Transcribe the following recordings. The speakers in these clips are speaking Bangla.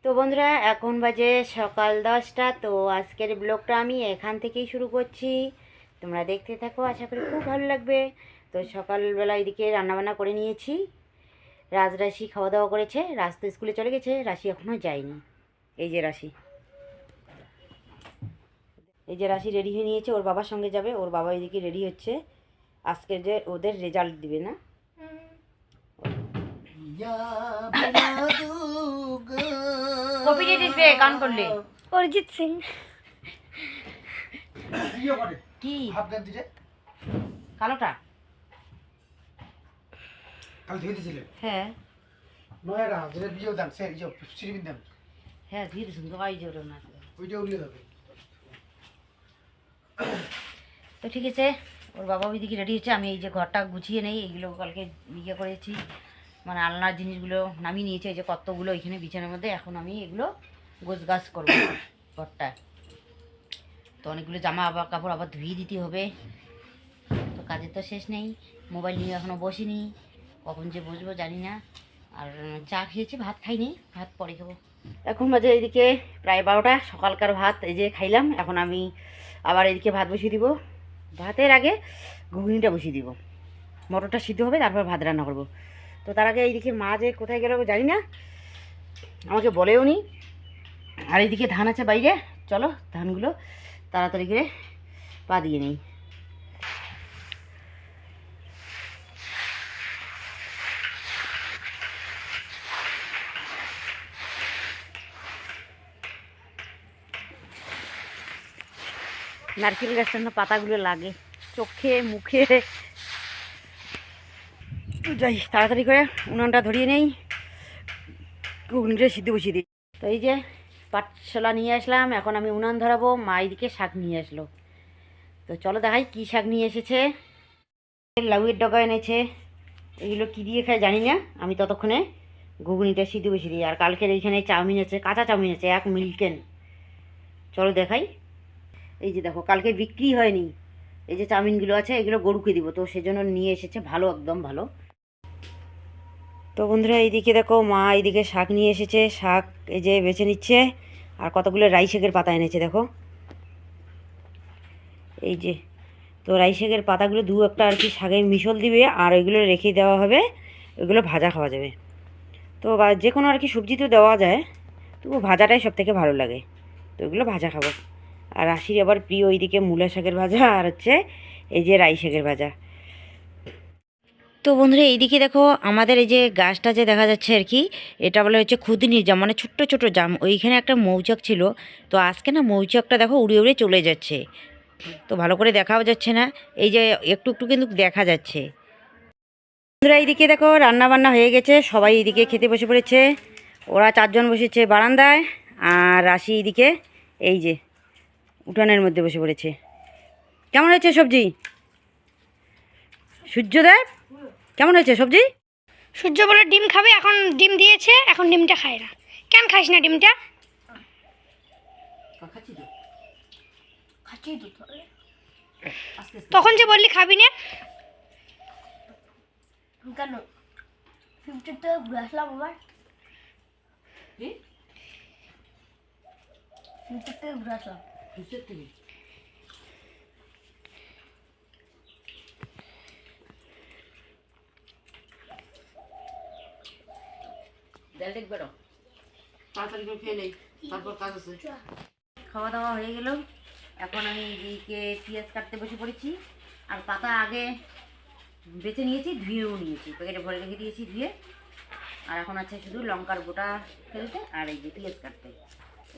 তো বন্ধুরা এখন বাজে সকাল 10টা। তো আজকের ব্লগটা আমি এখান থেকেই শুরু করছি, তোমরা দেখতে থাকো, আশা করি খুব ভালো লাগবে। তো সকালবেলা এদিকে রান্নাবান্না করে নিয়েছি, রাশি খাওয়া দাওয়া করেছে, রাজ তো স্কুলে চলে গেছে, রাশি এখনও যায়নি। এই যে রাশি রেডি হয়ে নিয়েছে, ওর বাবার সঙ্গে যাবে, ওর বাবা এদিকে রেডি হচ্ছে, আজকে যে ওদের রেজাল্ট দিবে না। কপি দিবে গান করলে অরিজিৎ সিং কি কালোটা কাল ধুয়ে দিয়েছিলে? হ্যাঁ নয়টা যেটা বিয়ে দেন সে ইয়ে সিরিবিন দেন। হ্যাঁ ধীরে সুন্দর আই জোর না ওইটা উড়িয়ে যাবে। তো ঠিক আছে, ওর বাবা ওইদিকে রেডি হচ্ছে, আমি এই যে ঘরটা গুছিয়ে নেই, এইগুলো কালকে ইয়ে করেছি, মানে আলনার জিনিসগুলো নামিয়ে নিয়েছে, এই যে কতগুলো এখানে বিছানার মধ্যে, এখন আমি এগুলো গোছগাছ করবো ঘরটা। তো অনেকগুলো জামা আবার কাপড় আবার ধুয়ে দিতে হবে, তো কাজের তো শেষ নেই। মোবাইল নিয়ে এখনও বসিনি, কখন যে বসবো জানি না। আর চা খেয়েছি, ভাত খাইনি, ভাত পরে খাবো। এখন বাজে এইদিকে প্রায় 12টা, সকালকার ভাত এই যে খাইলাম। এখন আমি আবার এদিকে ভাত বসিয়ে দিব, ভাতের আগে ঘুগনিটা বসিয়ে দিব, মটরটা সিদ্ধ হবে, তারপর ভাত রান্না করব। তো তার আগে এইদিকে মা যে কোথায় গেল জানি না, আমাকে বলেও নি। আর এইদিকে ধান আছে বাইরে, চলো ধানগুলো তাড়াতাড়ি করে পা দিয়ে নেই। নারকেল গাছটার না পাতাগুলো লাগে চোখে মুখে। যাই তাড়াতাড়ি করে উনুনটা ধরিয়ে নেই, ঘুগনিটা সিদ্ধ বসিয়ে দিই। তো এই যে পাটশোলা নিয়ে আসলাম, এখন আমি উনান ধরাবো। মা এদিকে শাক নিয়ে আসলো, তো চলো দেখাই কী শাক নিয়ে এসেছে। লাউয়ের ডগা এনেছে, এগুলো কী দিয়ে খায় জানি না। আমি ততক্ষণে ঘুগনিটা সিদ্ধ বসিয়ে দিই। আর কালকের এইখানে চাউমিন আছে, কাঁচা চাউমিন আছে, 1 মিল্কেন, চলো দেখাই। এই যে দেখো, কালকে বিক্রি হয়নি, এই যে চাউমিনগুলো আছে, এগুলো গরুকে দিব, তো সেজন্য নিয়ে এসেছে, ভালো একদম ভালো। তো বন্ধুরা এইদিকে দেখো, মা এইদিকে শাক নিয়ে এসেছে, শাক এই যে বেছে নিচ্ছে। আর কতগুলো রাই শাকের পাতা এনেছে দেখো, এই যে। তো রাই শাকের পাতাগুলো দু একটা আর কি শাকের মিশল দিবে, আর ওইগুলো রেখে দেওয়া হবে, ওইগুলো ভাজা খাওয়া যাবে। তো বা যে কোনো আর কি সবজি তো দেওয়া যায়, তবু ভাজাটাই সব থেকে ভালো লাগে, তো ওইগুলো ভাজা খাবো। আর রাশির আবার প্রিয় ওইদিকে মূলা শাকের ভাজা, আর হচ্ছে এই যে রাই শাকের ভাজা। তো বন্ধুরা এইদিকে দেখো, আমাদের এই যে গাছটা যে দেখা যাচ্ছে আর কি, এটা বলে হচ্ছে খুদনির জাম, মানে ছোট্ট ছোট জাম। ওইখানে একটা মৌচাক ছিল, তো আজকে না মৌচাকটা দেখো উড়ে উড়ে চলে যাচ্ছে, তো ভালো করে দেখাও যাচ্ছে না, এই যে একটু একটু কিন্তু দেখা যাচ্ছে। বন্ধুরা এইদিকে দেখো রান্না বান্না হয়ে গেছে, সবাই এইদিকে খেতে বসে পড়েছে। ওরা 4 জন বসেছে বারান্দায়, আর রাশি এইদিকে এই যে উঠানের মধ্যে বসে পড়েছে। কেমন হয়েছে সবজি সূর্যদেব? কেমন হয়েছে সবজি? সূর্য বলে ডিম খাবে, এখন ডিম দিয়েছে, এখন ডিমটা খায় না। কেন খাইস না ডিমটা? তখন যে বললি খাবি না কেন? ফিউচার থেকে ঘুরে আসলাম আবার, ফিউচার থেকে ঘুরে আসলাম। তাড়াতাড়ি করে খেয়ে নেই, তারপর কাজ আছে। খাওয়া দাওয়া হয়ে গেল, এখন আমি এদিকে পেঁয়াজ কাটতে বসে পড়েছি। আর পাতা আগে বেছে নিয়েছি, ধুয়েও নিয়েছি, প্যাকেটে ভরে রেখে দিয়েছি ধুয়ে। আর এখন আছে শুধু লঙ্কার গোটা ফেলতে আর এই যে পেঁয়াজ কাটতে।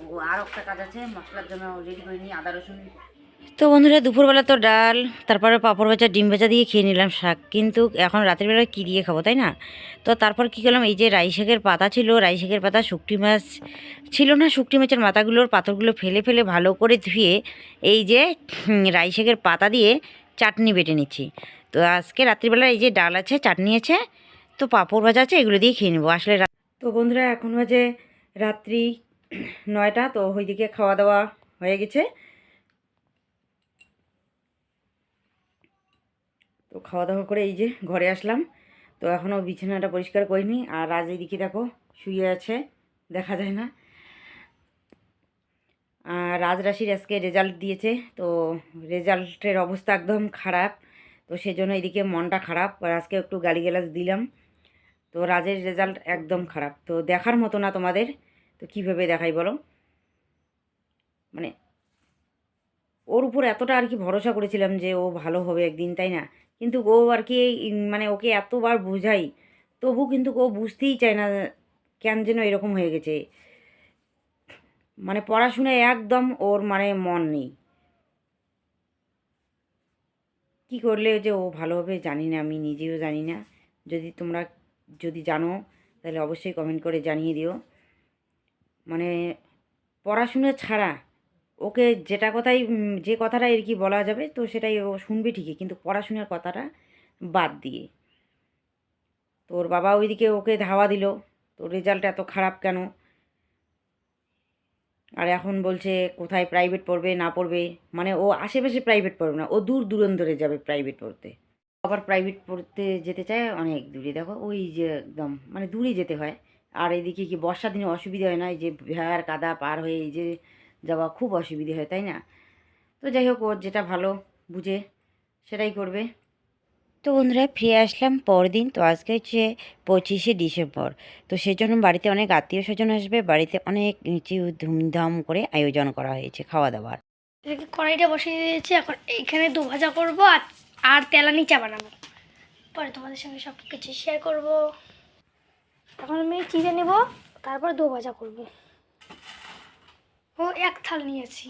ও আর একটা কাজ আছে, মশলার জন্য রেডি করে নিই, আদা রসুন। তো বন্ধুরা দুপুরবেলা তো ডাল, তারপরে পাঁপড় ভাজা ডিম ভাজা দিয়ে খেয়ে নিলাম শাক, কিন্তু এখন রাতের বেলা কী দিয়ে খাবো, তাই না? তো তারপর কী করলাম, এই যে রাই শাকের পাতা ছিল, রাই শাকের পাতা, শুকটি মাছ ছিল না, শুকটি মাছের মাথাগুলোর পাথরগুলো ফেলে ফেলে ভালো করে ধুয়ে এই যে রাই শাকের পাতা দিয়ে চাটনি বেটে নিচ্ছি। তো আজকে রাত্রিবেলা এই যে ডাল আছে, চাটনি আছে, তো পাঁপড় ভাজা আছে, এগুলো দিয়ে খেয়ে নেবো আসলে। তো বন্ধুরা এখন বাজে রাত্রি 9টা, তো ওইদিকে খাওয়া দাওয়া হয়ে গেছে। তো খাওয়া দাওয়া করে এই যে ঘরে আসলাম, তো এখনও বিছানাটা পরিষ্কার করিনি। আর রাজ এইদিকে দেখো শুয়ে আছে, দেখা যায় না। রাজরাশির আজকে রেজাল্ট দিয়েছে, তো রেজাল্টের অবস্থা একদম খারাপ। তো সেজন্য এদিকে মনটা খারাপ, আর আজকে একটু গালিগালাজ দিলাম। তো রাজের রেজাল্ট একদম খারাপ, তো দেখার মতো না তোমাদের। তো কীভাবে দেখাই বলো, মানে ওর উপর এতটা আর কি ভরসা করেছিলাম যে ও ভালো হবে একদিন, তাই না? কিন্তু ও আর কি মানে ওকে এতবার বোঝাই, তবু কিন্তু ও বুঝতেই চায় না কেন যেন এরকম হয়ে গেছে। মানে পড়াশোনায় একদম ওর মানে মন নেই। কী করলে যে ও ভালো হবে জানি না, আমি নিজেও জানি না। তোমরা যদি জানো তাহলে অবশ্যই কমেন্ট করে জানিয়ে দিও। মানে পড়াশুনো ছাড়া ওকে যে কথাটা আর কি বলা যাবে, তো সেটাই ও শুনবে ঠিকই, কিন্তু পড়াশোনার কথাটা বাদ দিয়ে। তোর বাবা ওইদিকে ওকে ধাওয়া দিল, তোর রেজাল্ট এত খারাপ কেন, আর এখন বলছে কোথায় প্রাইভেট পড়বে না পড়বে। মানে ও আশেপাশে প্রাইভেট পড়বে না, ও দূর দূরান্তরে যাবে প্রাইভেট পড়তে। আবার প্রাইভেট পড়তে যেতে চায় অনেক দূরে, দেখো ওই যে একদম মানে দূরে যেতে হয়। আর এইদিকে কি বর্ষার দিনে অসুবিধা হয় না, এই যে ভেড়ার কাদা পার হয়ে এই যে যাওয়া খুব অসুবিধে হয়, তাই না? তো যাই হোক, ওর যেটা ভালো বুঝে সেটাই করবে। তো বন্ধুরা, ফিরে আসলাম পরদিন। তো আজকে হচ্ছে 25শে ডিসেম্বর। তো সেজন্য বাড়িতে অনেক আত্মীয় স্বজন আসবে, বাড়িতে অনেক নিচে ধুমধাম করে আয়োজন করা হয়েছে খাওয়া দাওয়ার। এদিকে কড়াইটা বসিয়ে দিয়েছি, এখন এইখানে দু ভাজা করবো আর তেলানি চা বানাবো। পরে তোমাদের সঙ্গে সব কিছু শেয়ার করবো। এখন আমি চিড়ে নেব, তারপর দু ভাজা করবো। ও এক থাল নিয়েছি,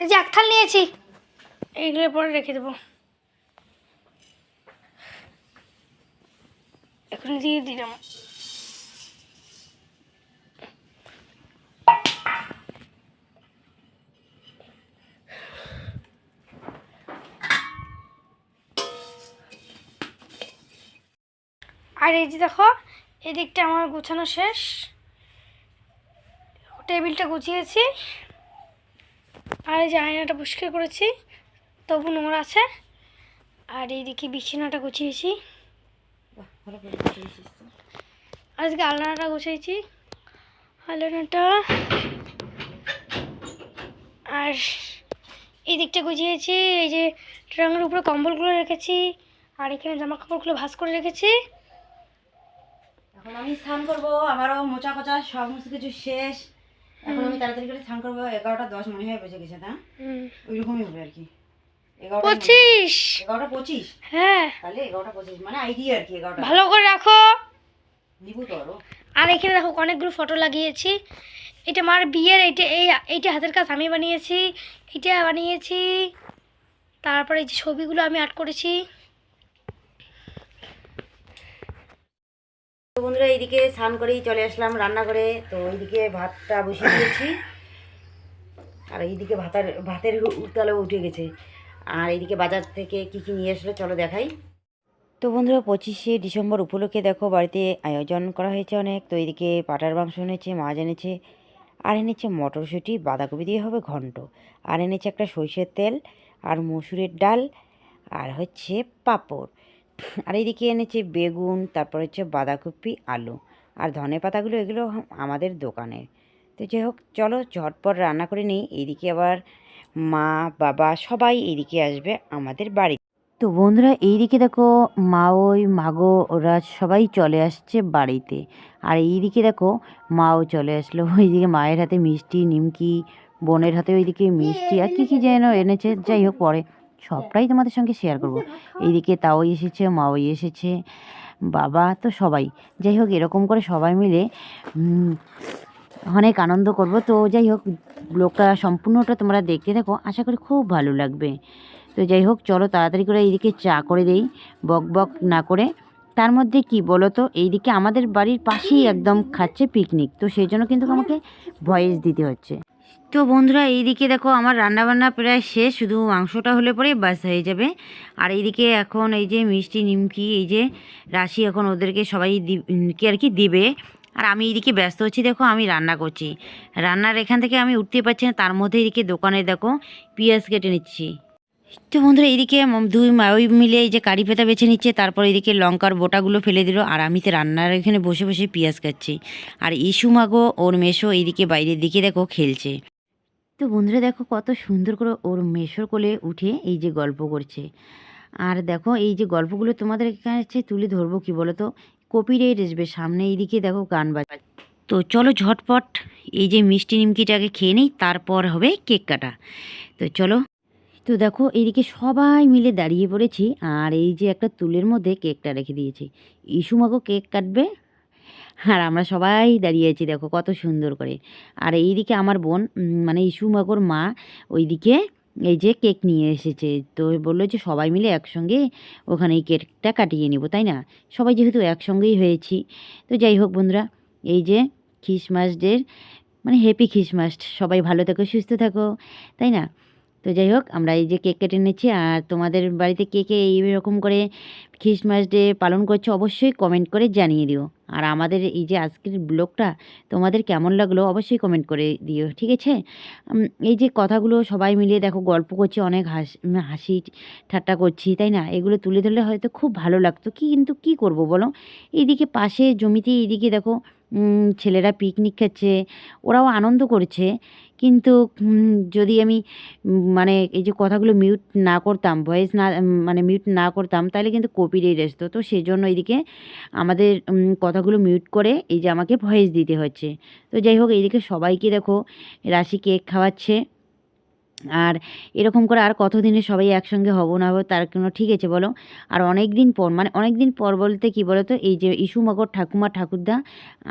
এই যে এক থাল নিয়েছি, এইগুলো পরে রেখে দেবো। এখন দিয়ে দিলাম। আর এই যে দেখো, এদিকটা আমার গোছানো শেষ, টেবিলটা গুছিয়েছি, আর এই যে আয়নাটা পরিষ্কার করেছি, তবু নোংরা আছে। আর এইদিকে বিছানাটা গুছিয়েছি, আজকে আলনাটা গুছিয়েছি, আলনাটা। আর এই দিকটা গুছিয়েছি, এই যে ট্রাঙ্গের উপরে কম্বলগুলো রেখেছি, আর এখানে জামা কাপড়গুলো ভাঁজ করে রেখেছি। এখন আমি স্নান করবো, আমারও মোচা কোচা সমস্ত কিছু শেষ। এখন আমি তাড়াতাড়ি করে স্নান করবো। 11টা 10 মনে হয় বেজে গেছে, না ওইরকমই হবে আর কি। 25 11টা 25, হ্যাঁ, তাহলে 11টা 25 মানে আইডিয়া আর কি। 11টা ভালো করে রাখো। নিবু তো আরো। আর এখানে দেখো অনেকগুলো ফটো লাগিয়েছি। এটা মার বিয়ের, এইটা হাতের কাজ আমি বানিয়েছি, এটা বানিয়েছি। তারপরে এই যে ছবিগুলো আমি আর্ট করেছি। তো বন্ধুরা, এইদিকে স্নান করেই চলে আসলাম রান্না করে। তো এইদিকে ভাতটা বসিয়ে দিয়েছি, আর এইদিকে ভাতের উত্তালেও উঠে গেছে। আর এইদিকে বাজার থেকে কি কি নিয়ে আসলো চলো দেখাই। তো বন্ধুরা, 25শে ডিসেম্বর উপলক্ষে দেখো বাড়িতে আয়োজন করা হয়েছে অনেক। তো এইদিকে পাটার মাংস এনেছে, মাছ এনেছে, আর এনেছে মটরশুঁটি, বাঁধাকপি দিয়ে হবে ঘন্ট, আর এনেছে একটা সরষের তেল, আর মসুরের ডাল, আর হচ্ছে পাঁপড়। আর এইদিকে এনেছে বেগুন, তারপর হচ্ছে বাঁধাকপি, আলু, আর ধনে পাতাগুলো এগুলো আমাদের দোকানের। তো যাই হোক, চলো ঝটপট রান্না করে নিই। এইদিকে আবার মা বাবা সবাই এইদিকে আসবে আমাদের বাড়ি। তো বন্ধুরা, এইদিকে দেখো মাগো ওরা সবাই চলে আসছে বাড়িতে। আর এইদিকে দেখো মাও চলে আসলো। ওইদিকে মায়ের হাতে মিষ্টি, নিমকি, বোনের হাতে ওইদিকে মিষ্টি, আর কী যেন এনেছে। যাই হোক, পরে সবটাই তোমাদের সঙ্গে শেয়ার করব। এইদিকে তাও এসেছে, মাও এসেছে, বাবা, তো সবাই। যাই হোক, এরকম করে সবাই মিলে অনেক আনন্দ করব। তো যাই হোক, ব্লগটা সম্পূর্ণটা তোমরা দেখতে দেখো, আশা করি খুব ভালো লাগবে। তো যাই হোক, চলো তাড়াতাড়ি করে এইদিকে চা করে দেই, বক বক না করে। তার মধ্যে কি বলো তো, এইদিকে আমাদের বাড়ির পাশেই একদম খাচ্ছে পিকনিক, তো সেই জন্য কিন্তু আমাকে ভয়েস দিতে হচ্ছে। তো বন্ধুরা, এইদিকে দেখো আমার রান্নাবান্না প্রায় শেষ, শুধু মাংসটা হলে পরেই বাস হয়ে যাবে। আর এইদিকে এখন এই যে মিষ্টি, নিমকি, এই যে রাশি এখন ওদেরকে সবাই কে আর কি দিবে। আর আমি এইদিকে ব্যস্ত হচ্ছি, দেখো আমি রান্না করছি। রান্নার এখান থেকে আমি উঠতে পারছি না, তার মধ্যে এইদিকে দোকানে দেখো পেঁয়াজ কেটে নিচ্ছি। তো বন্ধুরা এদিকে দুই ওই মিলে এই যে কারি পাতা বেছে নিচ্ছে, তারপর এদিকে লঙ্কার বোটাগুলো ফেলে দিল, আর আমি তো রান্নার এখানে বসে বসে পেঁয়াজ কাটছি। আর ইসু মাগো ওর মেশো এইদিকে বাইরের দিকে দেখো খেলছে। তো বন্ধুরা দেখো কত সুন্দর করে ওর মেশোর কোলে উঠে এই যে গল্প করছে। আর দেখো এই যে গল্পগুলো তোমাদের কাছে তুলে ধরবো কি বলো তো, কপিরাইট আসবে সামনে, এইদিকে দেখো গান বাজ। তো চলো ঝটপট এই যে মিষ্টি নিমকিটাকে খেয়ে নিই, তারপর হবে কেক কাটা। তো চলো। তো দেখো এইদিকে সবাই মিলে দাঁড়িয়ে পড়েছি, আর এই যে একটা তুলের মধ্যে কেকটা রেখে দিয়েছি। ইসু মাগো কেক কাটবে, আর আমরা সবাই দাঁড়িয়ে আছি দেখো কত সুন্দর করে। আর এইদিকে আমার বোন মানে ইসু মাগোর মা ওইদিকে এই যে কেক নিয়ে এসেছে, তো বললো যে সবাই মিলে একসঙ্গে ওখানে এই কেকটা কাটিয়ে নিব, তাই না? সবাই যেহেতু একসঙ্গেই হয়েছি। তো যাই হোক বন্ধুরা, এই যে খ্রিসমাস ডের মানে হ্যাপি খ্রিসমাস, সবাই ভালো থেকো সুস্থ থাকো, তাই না? তো যাই হোক আমরা এই যে কেক কেটে নিচ্ছি। আর তোমাদের বাড়িতে কে কে এইরকম করে খ্রিসমাস ডে পালন করছো অবশ্যই কমেন্ট করে জানিয়ে দিও। আর আমাদের এই যে আজকের ব্লগটা তোমাদের কেমন লাগলো অবশ্যই কমেন্ট করে দিও, ঠিক আছে? এই যে কথাগুলো সবাই মিলিয়ে দেখো গল্প করছি, অনেক হাসি ঠাট্টা করছি, তাই না? এগুলো তুলে ধরলে হয়তো খুব ভালো লাগতো, কিন্তু কি করব বলো, এইদিকে পাশে জমিতে এইদিকে দেখো ছেলেরা পিকনিক খাচ্ছে, ওরাও আনন্দ করছে। কিন্তু যদি আমি মানে এই যে কথাগুলো মিউট না করতাম, ভয়েস না মানে মিউট না করতাম, তাহলে কিন্তু কপিরাইট আসতো। তো সেজন্য এইদিকে আমাদের কথাগুলো মিউট করে এই যে আমাকে ভয়েস দিতে হচ্ছে। তো যাই হোক এইদিকে সবাইকে দেখো রাশি কেক খাওয়াচ্ছে। আর এরকম করে আর কতদিনে সবাই একসঙ্গে হব না হবো তার কোনো ঠিক আছে বলো? আর অনেক দিন পর, মানে অনেক দিন পর বলতে কি বলো তো, এই যে ইসু মগর ঠাকুমা ঠাকুরদা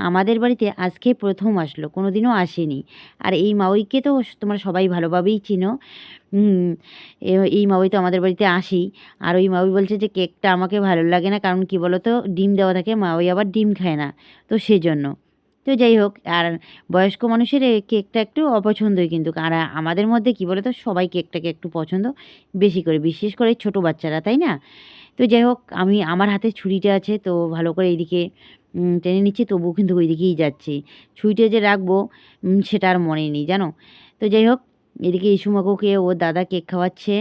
আমাদের বাড়িতে আজকে প্রথম আসলো, কোনো দিনও আসেনি। আর এই মাউইকে তো তোমরা সবাই ভালোভাবেই চিনো। এই মাউই তো আমাদের বাড়িতে আসেই। আর ওই মাউই বলছে যে কেকটা আমাকে ভালো লাগে না, কারণ কি বলো তো ডিম দেওয়া থাকে, মাউই আবার ডিম খায় না, তো সেজন্য। তো যাই হোক, আর বয়স্ক মানুষের এই কেকটা একটু অপছন্দই, কিন্তু আর আমাদের মধ্যে কি বলে তো সবাই কেকটাকে একটু পছন্দ বেশি করে, বিশেষ করে ছোট বাচ্চারা, তাই না? তো যাই হোক আমি আমার হাতে ছুরিটা আছে, তো ভালো করে এইদিকে টেনে নিচ্ছি, তবুও কিন্তু ওই দিকেই যাচ্ছি। ছুরিটা যে রাখবো সেটা আর মনে নেই জানো। তো যাই হোক এদিকে ইসুমাকুকে ওর দাদা কেক খাওয়াচ্ছে।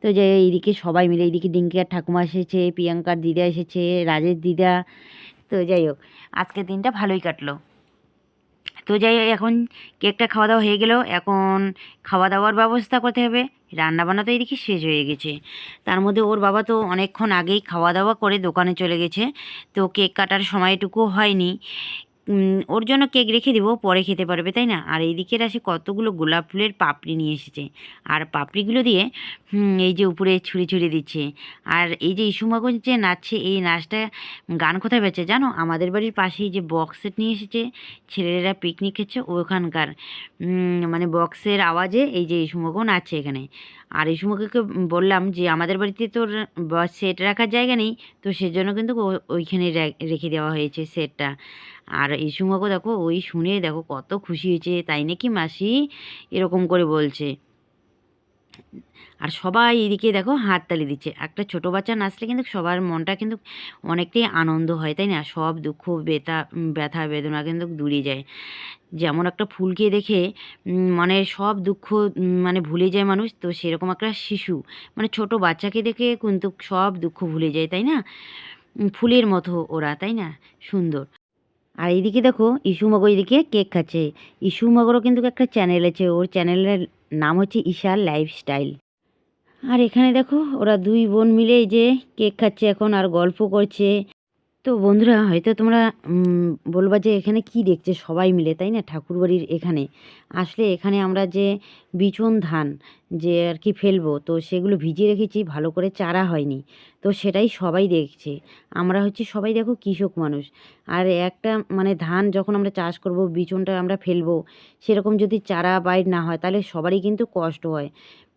তো যাই এইদিকে সবাই মিলে, এইদিকে ডিঙ্কিয়ার ঠাকুমা এসেছে, প্রিয়াঙ্কার দিদা এসেছে, রাজের দিদা। তো যাই হোক আজকের দিনটা ভালোই কাটলো। তো যাই এখন কেকটা খাওয়া দাওয়া হয়ে গেল, এখন খাওয়া দাওয়ার ব্যবস্থা করতে হবে। রান্নাবান্না তো এদিকে শেষ হয়ে গেছে, তার মধ্যে ওর বাবা তো অনেকক্ষণ আগেই খাওয়া দাওয়া করে দোকানে চলে গেছে, তো কেক কাটার সময়টুকু হয়নি। ওর জন্য কেক রেখে দেবো, পরে খেতে পারবে, তাই না? আর এইদিকের আসে কতগুলো গোলাপ ফুলের পাপড়ি নিয়ে এসেছে, আর পাপড়িগুলো দিয়ে এই যে উপরে ছুঁড়ে ছুঁড়ে দিচ্ছে। আর এই যে ইসুমাগঞ্জ যে নাচছে, এই নাচটা গান কোথায় বেঁচে জানো? আমাদের বাড়ির পাশেই যে বক্স সেট নিয়ে এসেছে, ছেলেরা পিকনিক খেচ্ছে ওখানকার মানে বক্সের আওয়াজে এই যে ইসুমাগো নাচছে এখানে। আর ইসুমাকে বললাম যে আমাদের বাড়িতে তোর সেট রাখার জায়গা নেই, তো সেজন্য কিন্তু ওইখানে রেখে দেওয়া হয়েছে সেটটা। আর ইসুমাকে দেখো ওই শুনে দেখো কত খুশি হয়েছে, তাই নাকি মাসি এরকম করে বলছে। আর সবাই এদিকে দেখো হাততালি দিচ্ছে। একটা ছোট বাচ্চা নাচলে কিন্তু সবার মনটা কিন্তু অনেকটাই আনন্দ হয়, তাই না? সব দুঃখ ব্যথা বেদনা কিন্তু দূরে যায়। যেমন একটা ফুলকে দেখে মানে সব দুঃখ মানে ভুলে যায় মানুষ, তো সেরকম একটা শিশু মানে ছোট বাচ্চাকে দেখে কিন্তু সব দুঃখ ভুলে যায়, তাই না? ফুলের মতো ওরা, তাই না? সুন্দর। আর এইদিকে দেখো ইসুমগো এইদিকে কেক খাচ্ছে। ইসুমগরও কিন্তু একটা চ্যানেল আছে, ওর চ্যানেলের নাম হচ্ছে ঈশার লাইফস্টাইল। আর এখানে দেখো ওরা দুই বোন মিলে এই যে কেক খাচ্ছে এখন, আর গল্প করছে। তো বন্ধুরা হয়তো তোমরা বলবা যে এখানে কি দেখছে সবাই মিলে, তাই না? ঠাকুরবাড়ির এখানে আসলে এখানে আমরা যে বিচন ধান যে আর কি ফেলবো, তো সেগুলো ভিজিয়ে রেখেছি, ভালো করে চারা হয়নি, তো সেটাই সবাই দেখছে। আমরা হচ্ছে সবাই দেখো কৃষক মানুষ, আর একটা মানে ধান যখন আমরা চাষ করব, বিচনটা আমরা ফেলবো, সেরকম যদি চারা বাইর না হয় তাহলে সবারই কিন্তু কষ্ট হয়,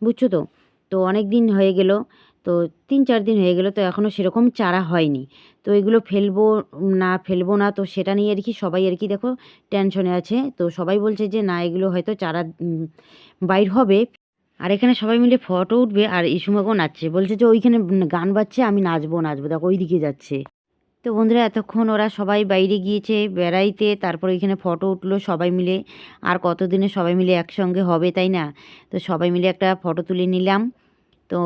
বুঝছো তো? তো অনেক দিন হয়ে গেল, তো 3-4 দিন হয়ে গেল, তো এখনও সেরকম চারা হয়নি। তো এগুলো ফেলবো না, তো সেটা নিয়ে আর কি সবাই আর কি দেখো টেনশনে আছে। তো সবাই বলছে যে না এগুলো হয়তো চারা বাইর হবে। আর এখানে সবাই মিলে ফটো উঠবে, আর ইসুমাকেও নাচছে, বলছে যে ওইখানে গান বাজছে, আমি নাচবো নাচবো, দেখো ওই দিকে যাচ্ছে। তো বন্ধুরা এতক্ষণ ওরা সবাই বাইরে গিয়েছে বেড়াইতে, তারপর ওইখানে ফটো উঠলো সবাই মিলে। আর কতদিনে সবাই মিলে একসঙ্গে হবে, তাই না? তো সবাই মিলে একটা ফটো তুলে নিলাম। তো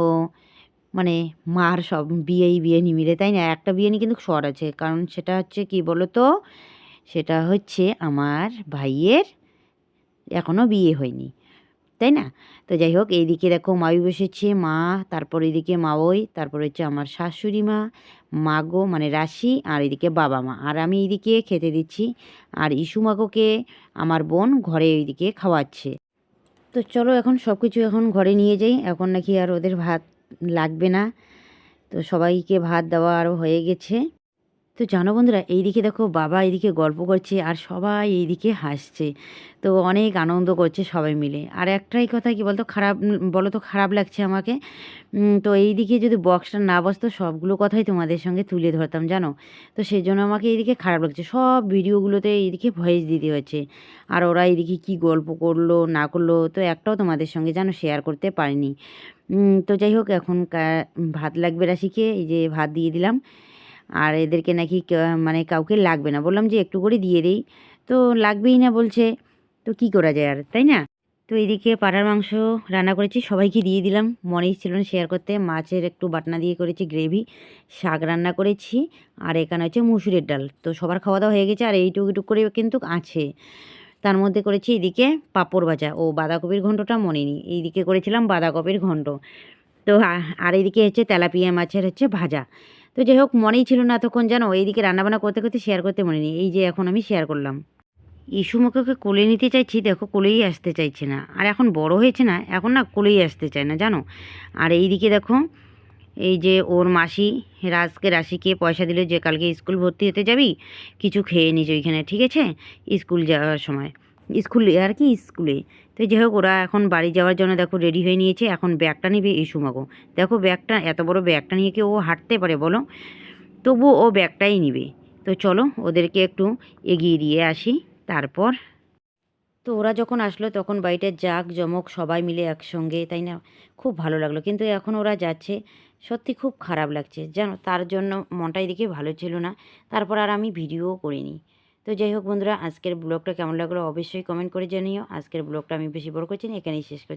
মানে মার সব বিয়েনি মিলে, তাই না? একটা বিয়েনি কিন্তু শর্ট আছে, কারণ সেটা হচ্ছে কি বলো তো, সেটা হচ্ছে আমার ভাইয়ের এখনও বিয়ে হয়নি, তাই না? তো যাই হোক, এইদিকে দেখো মাই বসেছে, মা, তারপর এদিকে মাওই, তারপর হচ্ছে আমার শাশুড়ি মা, মাগো মানে রাশি, আর এদিকে বাবা মা, আর আমি এইদিকে খেতে দিচ্ছি, আর ইসু মাগোকে আমার বোন ঘরে এইদিকে খাওয়াচ্ছে। তো চলো এখন সব কিছু এখন ঘরে নিয়ে যাই, এখন নাকি আর ওদের ভাত লাগবে না। তো সবাইকে ভাত দেওয়া আরও হয়ে গেছে। তো জানো বন্ধুরা, এইদিকে দেখো বাবা এইদিকে গল্প করছে আর সবাই এইদিকে হাসছে। তো অনেক আনন্দ করছে সবাই মিলে। আর একটাই কথা কি বলতো, বলো তো, খারাপ লাগছে আমাকে। তো এইদিকে যদি বক্সটা না বসতো সবগুলো কথাই তোমাদের সঙ্গে তুলে ধরতাম, জানো। তো সেই জন্য আমাকে এইদিকে খারাপ লাগছে, সব ভিডিওগুলোতে এইদিকে ভয়েস দিতে হচ্ছে। আর ওরা এইদিকে কি গল্প করলো না করলো তো একটাও তোমাদের সঙ্গে জানো শেয়ার করতে পারিনি। তো যাই হোক, এখন ভাত লাগবে রাশিকে, এই যে ভাত দিয়ে দিলাম। আর এদেরকে নাকি মানে কাউকে লাগবে না, বললাম যে একটু করে দিয়ে দিই, তো লাগবেই না বলছে। তো কি করা যায় আর, তাই না? তো এইদিকে পাড়ার মাংস রান্না করেছি, সবাইকে দিয়ে দিলাম, মনেই ছিল না শেয়ার করতে। মাছের একটু বাটনা দিয়ে করেছি গ্রেভি, শাক রান্না করেছি, আর এখানে হচ্ছে মুসুরের ডাল। তো সবার খাওয়া দাওয়া হয়ে গেছে, আর এইটুকু করে কিন্তু আছে। তার মধ্যে করেছি এদিকে পাঁপড় ভাজা, ও বাঁধাকপির ঘন্টটা মনে নেই, এইদিকে করেছিলাম বাঁধাকপির ঘন্ট। তো আর এইদিকে হচ্ছে তেলাপিয়া মাছের হচ্ছে ভাজা। তো যাই হোক, মনেই ছিল না এতক্ষণ, জানো, এইদিকে রান্নাবান্না করতে করতে শেয়ার করতে মনে নেই, এই যে এখন আমি শেয়ার করলাম। ইসুমুখে কোলে নিতে চাইছি, দেখো কোলেই আসতে চাইছে না, আর এখন বড় হয়েছে না, এখন না কোলেই আসতে চায় না, জানো। আর এইদিকে দেখো, এই যে ওর মাসি রাশিকে পয়সা দিল যে কালকে স্কুল ভর্তি হতে যাবি, কিছু খেয়ে নিস ওইখানে, ঠিক আছে, স্কুল যাওয়ার সময়, স্কুলে আর কি স্কুলে। তো যাই হোক, ওরা এখন বাড়ি যাওয়ার জন্য দেখো রেডি হয়ে নিয়েছে, এখন ব্যাগটা নেবে ইসুমাগো। দেখো ব্যাগটা, এত বড় ব্যাগটা নিয়ে কি ও হাঁটতে পারে বলো? তবু ও ব্যাগটাই নিবে। তো চলো ওদেরকে একটু এগিয়ে দিয়ে আসি। তারপর তো ওরা যখন আসলো তখন বাড়িটা জাঁকজমক সবাই মিলে একসঙ্গে, তাই না? খুব ভালো লাগলো। কিন্তু এখন ওরা যাচ্ছে, সত্যি খুব খারাপ লাগছে, জানো। তার জন্য মনটা এদিকে ভালো ছিল না। তারপর আর আমি ভিডিওও করিনি। তো যাই হোক বন্ধুরা, আজকের ব্লগটা কেমন লাগলো অবশ্যই কমেন্ট করে জানিও। আজকের ব্লগটা আমি বেশি বড় করছি না, এখানেই শেষ করছি।